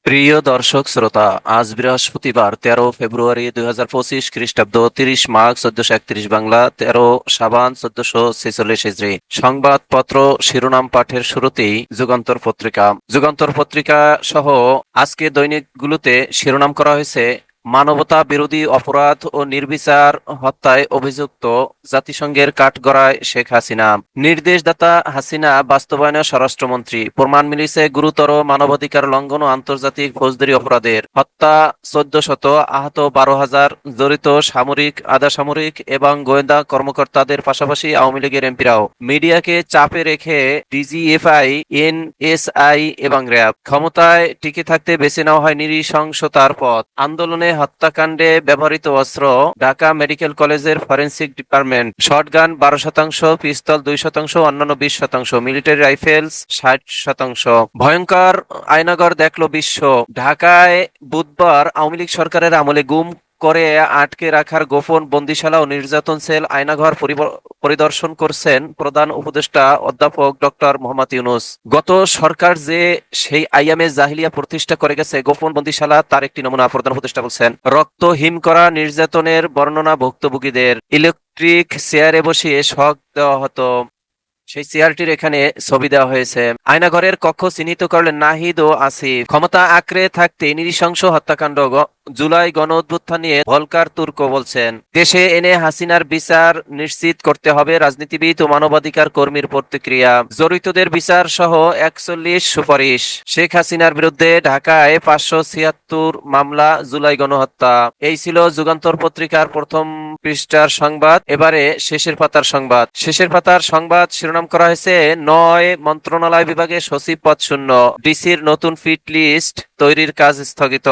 প্রিয় দর্শক শ্রোতা, আজ বৃহস্পতিবার 13 ফেব্রুয়ারি 2025 খ্রিস্টাব্দ, 30 মাঘ 1431 বাংলা, 13 সাবান 1446 হিজরি। সংবাদপত্র শিরোনাম পাঠের শুরুতেই যুগান্তর পত্রিকা। যুগান্তর পত্রিকা সহ আজকে দৈনিকগুলোতে শিরোনাম করা হয়েছে: মানবতা বিরোধী অপরাধ ও নির্বিচার হত্যায় অভিযুক্ত জাতিসংঘের কাঠগড়ায় শেখ হাসিনা। নির্দেশদাতা হাসিনা বাস্তবায়নে স্বরাষ্ট্রমন্ত্রী। প্রমাণ মিলিছে গুরুতর মানবাধিকার লঙ্ঘন ও আন্তর্জাতিক ফৌজদারি অপরাধের। হত্যা 1400, আহত 12,000। জড়িত সামরিক, আধা সামরিক এবং গোয়েন্দা কর্মকর্তাদের পাশাপাশি আওয়ামী লীগের এমপিরাও। মিডিয়াকে চাপে রেখে ডিজিএফআই, এনএসআই এবং র্যাব ক্ষমতায় টিকে থাকতে বেছে নেওয়া হয় নৃশংসতার পথ। আন্দোলনে হত্যাকাণ্ডে ব্যবহৃত অস্ত্র: ঢাকা মেডিকেল কলেজের ফরেনসিক ডিপার্টমেন্ট। শটগান 12%, পিস্তল 2%, অন্যান্য 20%, মিলিটারি রাইফেলস 60%। ভয়ঙ্কর আয়নাঘর দেখল বিশ্ব। ঢাকায় বুধবার আওয়ামী লীগ সরকারের আমলে গুম করে আটকে রাখার গোপন বন্দিশালা ও নির্যাতন সেল আয়নাঘর পরিদর্শন করছেন প্রধান উপদেষ্টা অধ্যাপক ডক্টর মোহাম্মদ ইউনূস। গত সরকার যে সেই আইয়ামে জাহিলিয়া প্রতিষ্ঠা করে গেছে গোপন বন্দিশালা, তার একটি নমুনা প্রধান উপদেষ্টা বলছেন। রক্ত হিম করা নির্যাতনের বর্ণনা ভুক্তভোগীদের। ইলেকট্রিক চেয়ারে বসিয়ে শক দেওয়া হতো, সেই চেয়ারটির এখানে ছবি দেওয়া হয়েছে। আয়নাঘরের কক্ষ চিহ্নিত করলেন নাহিদ ও আসিফ। ক্ষমতা আঁকড়ে থাকতে নৃশংস হত্যাকাণ্ড। জুলাই গণ অভ্যুত্থান নিয়ে ভলকার তুর্ক বলছেন, দেশে এনে হাসিনার বিচার নিশ্চিত করতে হবে। রাজনীতিবিদ ও মানবাধিকার কর্মীর প্রতিক্রিয়া। জড়িতদের বিচার সহ 41 সুপারিশ। শেখ হাসিনার বিরুদ্ধে ঢাকায় 576 মামলা। জুলাই গণহত্যা। এই ছিল যুগান্তর পত্রিকার প্রথম পৃষ্ঠার সংবাদ। এবারে শেষের পাতার সংবাদ। শেষের পাতার সংবাদ শিরোনাম করা হয়েছে: 9 মন্ত্রণালয় বিভাগে সচিব পদ শূন্য। ডিসির নতুন ফিট লিস্ট তৈরির কাজ স্থগিত।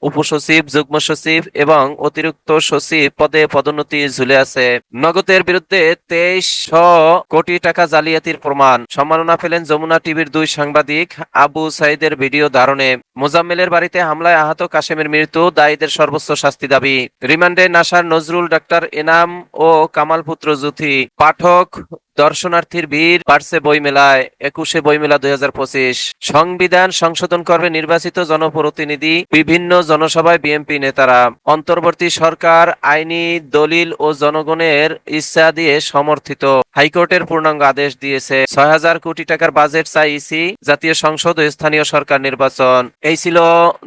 উপসচিব, যুগ্ম সচিব এবং অতিরিক্ত সচিব পদে পদোন্নতি ঝুলে আছে। নগদের বিরুদ্ধে 2300 কোটি টাকা জালিয়াতির প্রমাণ। সম্মাননা পেলেন যমুনা টিভির 2 সাংবাদিক। আবু সাইদের ভিডিও ধারণে। মোজাম্মেলের বাড়িতে হামলায় আহত কাশেমের মৃত্যু, দায়ীদের সর্বোচ্চ শাস্তি দাবি। রিমান্ডে নাসার নজরুল, ডাক্তার এনাম ও কামাল পুত্র জ্যোতি। পাঠক দর্শনার্থীর ভিড় বাড়ছে বইমেলায়। 21শে বইমেলা 2025। সংবিধান সংশোধন করবে নির্বাচিত জনপ্রতিনিধি। বিভিন্ন জনসভায় বিএনপি নেতারা। অন্তর্বর্তী সরকার আইনি দলিল ও জনগণের ইচ্ছা দিয়ে সমর্থিত। হাইকোর্টের পূর্ণাঙ্গ আদেশ দিয়েছে। 6,000 কোটি টাকার বাজেট চাই ইসি। জাতীয় সংসদ ও স্থানীয় সরকার নির্বাচন। এই ছিল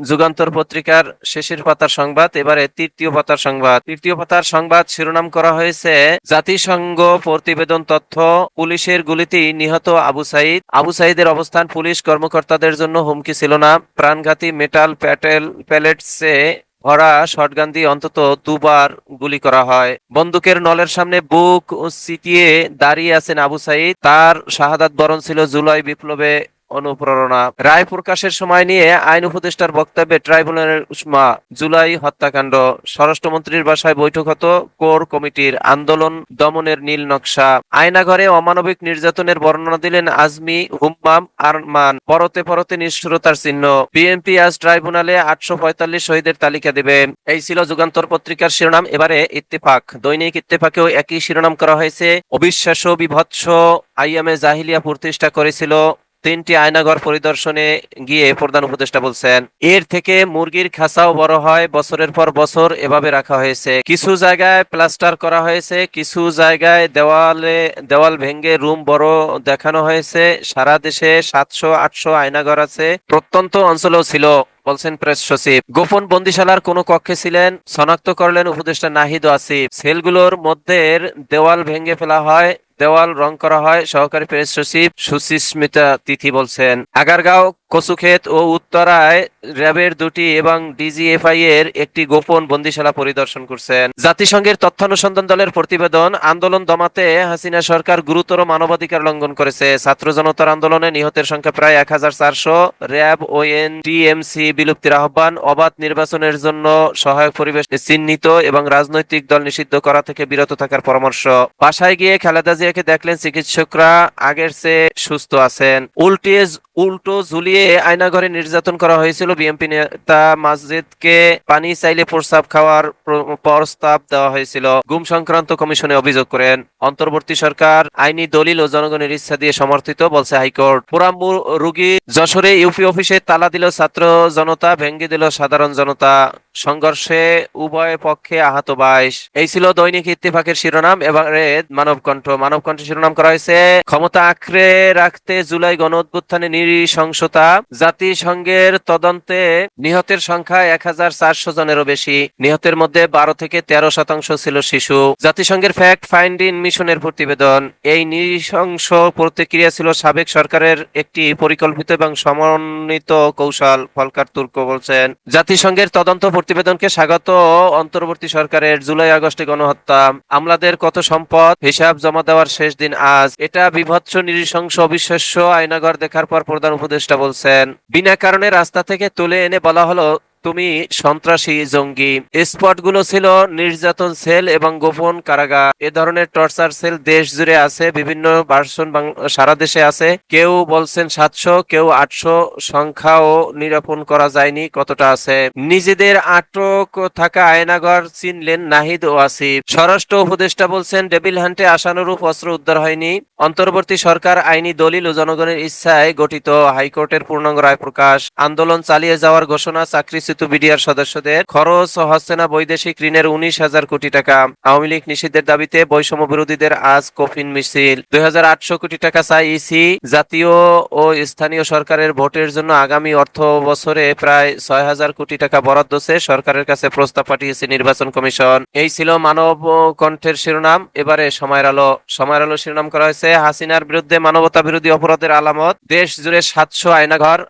যুগান্তর পত্রিকার শেষের পাতার সংবাদ। এবারে তৃতীয় পাতার সংবাদ। তৃতীয় পাতার সংবাদ শিরোনাম করা হয়েছে: জাতিসংঘ প্রতিবেদন তথ্য, পুলিশের গুলিতে নিহত আবু সাইদ। আবু সাইদের অবস্থান পুলিশ কর্মকর্তাদের জন্য হুমকি ছিল না। প্রাণঘাতী মেটাল প্যালেটসে ভরা শটগান দিয়ে অন্তত 2বার গুলি করা হয়। বন্দুকের নলের সামনে বুক চিতিয়ে দাঁড়িয়ে আছেন আবু সাইদ। তার শাহাদাত বরণ ছিল জুলাই বিপ্লবে অনুপ্রেরণা। রায় প্রকাশের সময় নিয়ে আইন উপদেষ্টার বক্তব্যে ট্রাইব্যুনালের উষ্মা। জুলাই হত্যাকাণ্ড। স্বরাষ্ট্রমন্ত্রীর বাসায় বৈঠক হতো কোর কমিটির। আন্দোলন দমনের নীল নকশা। আয়নাঘরে অমানবিক নির্যাতনের বর্ণনা দিলেন আজমি, হুম্মাম, আরমান। পরতে পরতে নিষ্ঠুরতার চিহ্ন। বিএনপি আজ ট্রাইব্যুনালে 845 শহীদের তালিকা দেবে। এই ছিল যুগান্তর পত্রিকার শিরোনাম। এবারে ইত্তেফাক। দৈনিক ইত্তেফাকেও একই শিরোনাম করা হয়েছে: অবিশ্বাস্য বিভৎস আইয়ামে জাহিলিয়া প্রতিষ্ঠা করেছিল। 3টি আয়নাঘর পরিদর্শনে গিয়ে প্রধান উপদেষ্টা বলছেন, এর থেকে মুরগির খাঁচাও বড় হয়। বছরের পর বছর এভাবে রাখা হয়েছে। কিছু জায়গায় প্লাস্টার করা হয়েছে, কিছু জায়গায় দেওয়াল ভেঙে রুম বড় দেখানো হয়েছে। সারা দেশে 700-800 আয়নাঘর আছে। প্রত্যন্ত অঞ্চলেও ছিল, বলছেন প্রেস সচিব। গোপন বন্দিশালার কোন কক্ষে ছিলেন শনাক্ত করলেন উপদেষ্টা নাহিদ ও আসিফ। সেলগুলোর মধ্যে দেওয়াল ভেঙে ফেলা হয়, দেওয়াল রং করা হয়। সহকারী প্রেস সচিব সুচিস্মিতা তিথি বলছেন, আগারগাঁও, কচুক্ষেত ও উত্তরায় র্যাবের 2টি এবং ডিজিএফআই এর একটি গোপন বন্দিশালা পরিদর্শন করছেন। জাতিসংঘের তথ্যানুসন্ধান দলের প্রতিবেদন: আন্দোলন দমাতে হাসিনা সরকার গুরুতর মানবাধিকার লঙ্ঘন করেছে। ছাত্র জনতার আন্দোলনে নিহতের সংখ্যা প্রায় 1,400। র্যাব ও এনটিএমসি বিলুপ্তির আহ্বান। অবাধ নির্বাচনের জন্য সহায়ক পরিবেশ চিহ্নিত এবং রাজনৈতিক দল নিষিদ্ধ করা থেকে বিরত থাকার পরামর্শ। বাসায় গিয়ে খালেদা জিয়া জিয়াকে দেখলেন চিকিৎসকরা আগের চেয়ে সুস্থ আছেন। উল্টো ঝুলিয়ে আয়নাঘরে নির্যাতন করা হয়েছিল। বিএনপি নেতা মাজিদকে পানি চাইলে প্রস্রাব খাওয়ার প্রস্তাব দেওয়া হয়েছিল। গুম সংক্রান্ত কমিশনে অভিযোগ করেন অন্তর্বর্তী সরকার আইনি দলিল ও জনগণের ইচ্ছা দিয়ে সমর্থিত, বলছে হাইকোর্ট। পোড়া রোগী যশোরে ইউপি অফিসে তালা দিল ছাত্র জনতা, ভেঙে দিল সাধারণ জনতা। সংঘর্ষে উভয় পক্ষে আহত 22। এই ছিল দৈনিক ইত্তেফাকের শিরোনাম। এবারে মানবকণ্ঠ শিরোনাম করা হয়েছে ক্ষমতা আঁকড়ে রাখতে জুলাই গণ অভ্যুত্থানে নৃশংসতা। জাতিসংঘের তদন্তে নিহতের সংখ্যা 1400 জনেরও বেশি। নিহতের মধ্যে 12 থেকে 13% ছিল শিশু। জাতিসংঘের ফ্যাক্ট ফাইন্ডিং মিশনের প্রতিবেদন। এই নৃশংস প্রতিক্রিয়া ছিল সাবেক সরকারের একটি পরিকল্পিত এবং সমন্বিত কৌশল, ফলকার তুর্ক বলছেন। জাতিসংঘের তদন্ত প্রতিবেদনকে স্বাগত অন্তর্বর্তী সরকারের। জুলাই আগস্টে গণহত্যা, আমলাদের কত সম্পদ, হিসাব জমা দেওয়ার শেষ দিন আজ। এটা বিভৎস, নৃশংস, অবিশ্বাস্য। আয়নাঘর দেখার পর প্রধান উপদেষ্টা বলছেন, বিনা কারণে রাস্তা থেকে তুলে এনে বলা হলো তুমি সন্ত্রাসী, জঙ্গি। স্পটগুলো ছিল নির্যাতন সেল এবং গোপন কারাগার। এ ধরনের টর্চার সেল দেশ জুড়ে আছে, বিভিন্ন ভার্সন সারা দেশে আছে। কেউ বলছেন 700, কেউ 800, সংখ্যাও নিরূপণ করা যায়নি কতটা আছে। নিজেদের আটক থাকা আয়নাঘর চিনলেন নাহিদ ও আসিফ। স্বরাষ্ট্র উপদেষ্টা বলছেন ডেভিল হান্টে আশানুরূপ অস্ত্র উদ্ধার হয়নি। অন্তর্বর্তী সরকার আইনি দলিল ও জনগণের ইচ্ছায় গঠিত। হাইকোর্টের পূর্ণাঙ্গ রায় প্রকাশ। আন্দোলন চালিয়ে যাওয়ার ঘোষণা চাকরিচ্যুত বিডিআর সদস্যদের। খরচ হচ্ছে না বৈদেশিক ঋণের 19,000 কোটি টাকা। আওয়ামী লীগ নিষিদ্ধের দাবিতে বৈষম্য বিরোধীদের আজ কফিন মিছিল। 2800 কোটি টাকা চাই ইসি। জাতীয় ও স্থানীয় সরকারের ভোটের জন্য আগামী অর্থ বছরে প্রায় 6,000 কোটি টাকা বরাদ্দ চেয়ে সরকারের কাছে প্রস্তাব পাঠিয়েছে নির্বাচন কমিশন। এই ছিল মানব কণ্ঠের শিরোনাম। এবারে সময়ের আলো শিরোনাম করা হয়েছে হাসিনার বিরুদ্ধে মানবতা বিরোধী অপরাধের আলামত। দেশ জুড়ে 700 আয়নাঘর।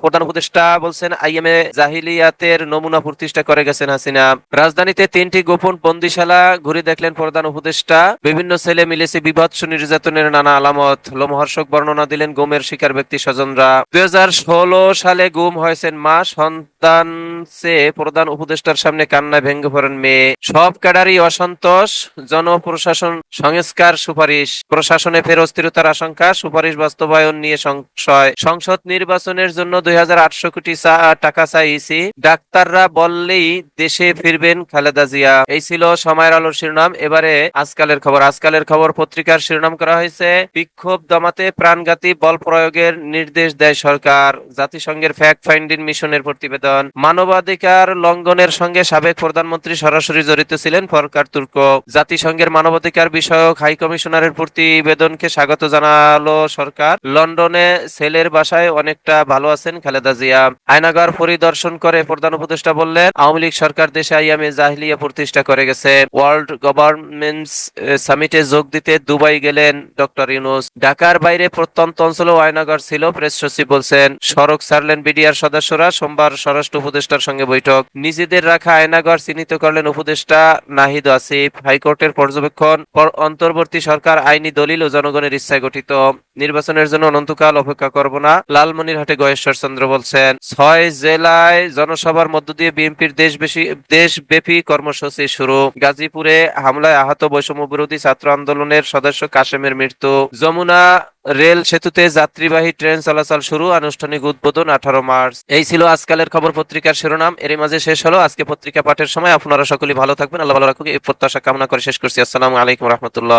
প্রধান উপদেষ্টা বলছেন আইএমএ জাহিলিয়াতের নমুনা প্রতিষ্ঠা করে গেছেন হাসিনা। রাজধানীতে 3টি গোপন বন্দিশালা ঘুরে দেখলেন প্রধান উপদেষ্টা। বিভিন্ন ছেলে মিলেছে বিভৎস নির্যাতনের নানা আলামত। লোমহর্ষক বর্ণনা দিলেন গুমের শিকার ব্যক্তি স্বজনরা। 2016 সালে গুম হয়েছেন মা, সন্তান চেয়ে প্রধান উপদেষ্টার সামনে কান্নায় ভেঙে পড়েন মেয়ে। সব ক্যাডারই অসন্তোষ। জনপ্রশাসন সংস্কার সুপারিশ। প্রশাসনে ফের অস্থিরতার আশঙ্কা। সুপারিশ বাস্তবায়ন নিয়ে সংশয়। সংসদ নির্বাচনের জন্য 2800 কোটি টাকা চাইছি। ডাক্তাররা বললেই দেশে ফিরবেন খালেদা জিয়া। এই ছিল সময়ের আলোর শিরোনাম। এবারে আজকালের খবর পত্রিকার শিরোনাম করা হয়েছে বিক্ষোভ দমাতে প্রাণঘাতী বল প্রয়োগের নির্দেশ দেয় সরকার। জাতিসংঘের ফ্যাক্ট ফাইন্ডিং মিশনের প্রতিবেদন। মানবাধিকার লঙ্ঘনের সঙ্গে সাবেক প্রধানমন্ত্রী সরাসরি জড়িত ছিলেন, ফরকার তুর্ক। জাতিসংঘের মানবাধিকার বিষয়ক হাই কমিশনারের প্রতিবেদনকে স্বাগত জানালো সরকার। লন্ডনে ছেলের বাসায় অনেকটা ভালো আছেন খালেদা জিয়া। আয়নাঘর পরিদর্শন করে প্রধান উপদেষ্টা বললেন আওয়ামী লীগ সরকার দেশে আইএমএ জাহিলিয়া প্রতিষ্ঠা করে গেছে। ওয়ার্ল্ড গভর্নমেন্টস সামিটে যোগ দিতে দুবাই গেলেন ডক্টর ইউনূস। ঢাকার বাইরে প্রত্যন্ত অঞ্চলেও আয়নাঘর ছিল, প্রেস সচিব বলছেন। সড়ক ছাড়লেন বিডিআর সদস্যরা। সোমবার স্বরাষ্ট্র উপদেষ্টার সঙ্গে বৈঠক। নিজেদের রাখা আয়নাঘর চিহ্নিত করলেন উপদেষ্টা নাহিদ আসিফ। হাইকোর্টের পর্যবেক্ষণ। অন্তর্বর্তী সরকার আইনি দলিল ও জনগণের ইচ্ছায় গঠিত। নির্বাচনের জন্য অনন্তকাল অপেক্ষা করব না, লালমনিরহাটে গয়েশ্বর চন্দ্র বলছেন। 6 জেলায় জনসভার মধ্য দিয়ে বিএনপির দেশব্যাপী কর্মসূচি শুরু। গাজীপুরে হামলায় আহত বৈষম্য বিরোধী ছাত্র আন্দোলনের সদস্য কাশেমের মৃত্যু। যমুনা রেল সেতুতে যাত্রীবাহী ট্রেন চলাচল শুরু, আনুষ্ঠানিক উদ্বোধন 18 মার্চ। এই ছিল আজকালের খবর পত্রিকার শিরোনাম। এর মাঝে শেষ হলো আজকে পত্রিকা পাঠের সময়। আপনারা সকলেই ভালো থাকবেন, আল্লাহ ভালো রাখুক এই প্রত্যাশা কামনা করে শেষ করছি। আসসালামু আলাইকুম রহমতুল্লাহ।